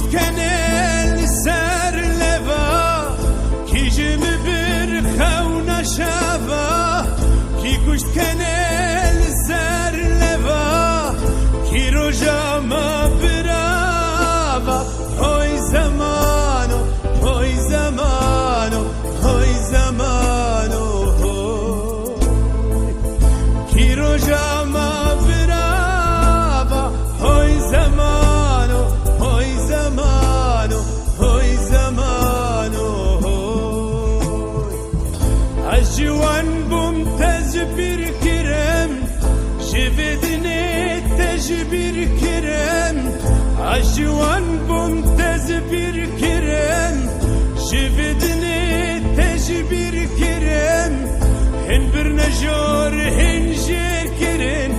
kuşt kenel ser leva ki jim bir khawna shava ki kuşt kenel ser leva ki roja ma brava hoy zamano hoy zamano hoy zamano ki roja ma brava hoy zamano hoy zamano hoy zamano ajiwan bumtaz bir kirem şevedine tecbir kirem ajiwan bumtaz bir kirem şevedine tecbir kirem hen bir nejor hen jekirin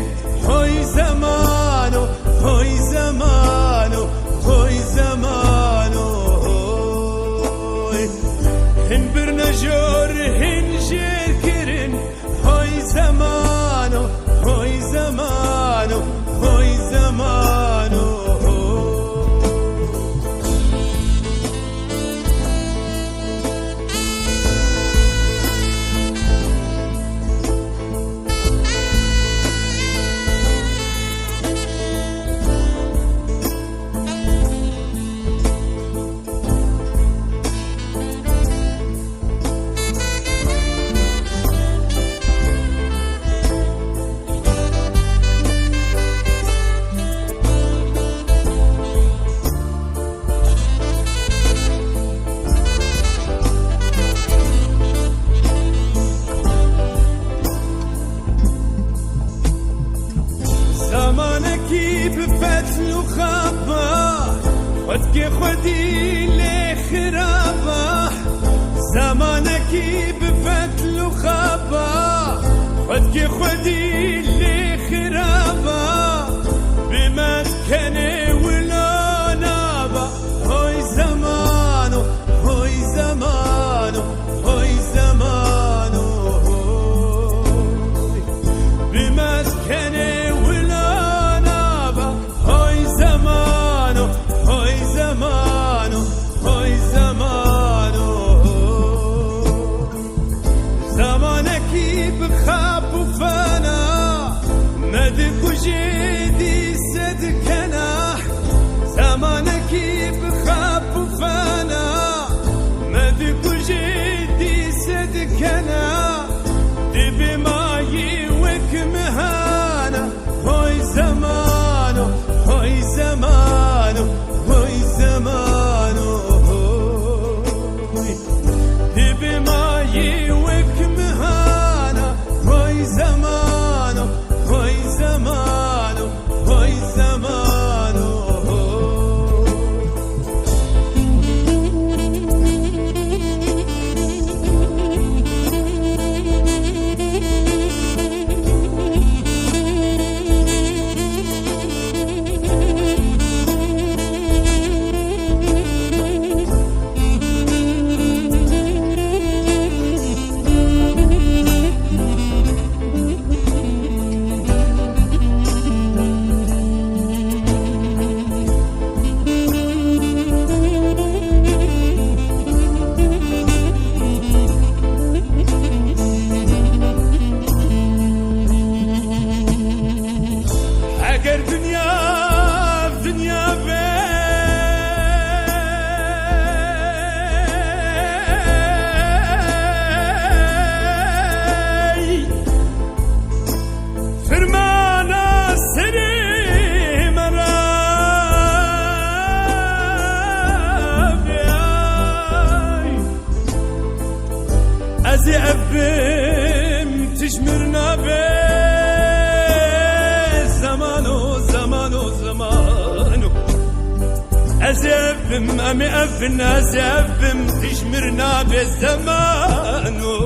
hoy zamano hoy zamano hoy zamano hen bir nejor hen jekirin hoy zamano hoy zamano hoy zamano زمانکی بفتل و خبا خود که خودی لخرابا زمانکی بفتل و خبا خود که خودی لخرابا بمسکنه ولا نابا هوی زمانو هوی زمانو هوی زمانو بمسکنه جدي صدقنا زمانك بخاف وفانا مدك جدي صدقنا دبي ماي وكمهانا هوي زمانو هوي زمانو هوي زمانو دبي ماي وكمهانا هوي زمانو هوي زمانو هوي زمانو أبم تجمرنا زمانو زمانو زمانو أزبم أمي أبن أزبم تجمرنا بزمانو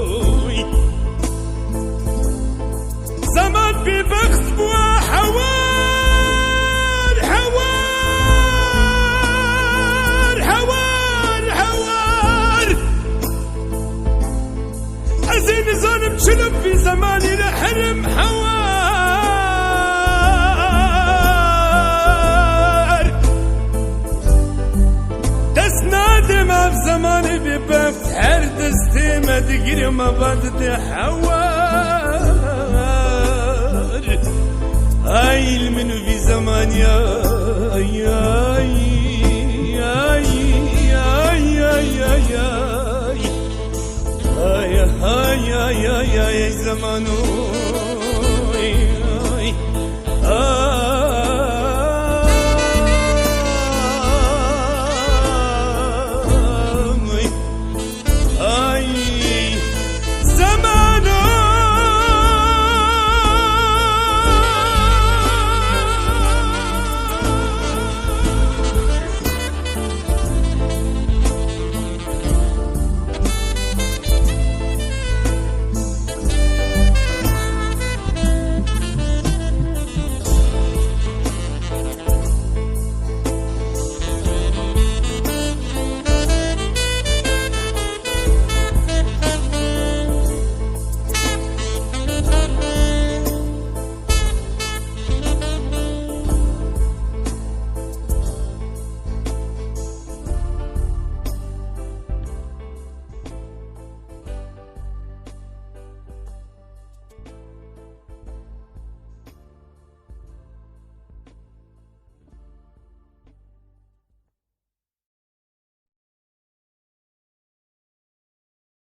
زمان ببخت وحوار حوار حوار حوار أزين زانم شلب في زماني لحرم حوار بفت هر دستی مدگیر ما باد حوار هاي منو في زمان يا زمانو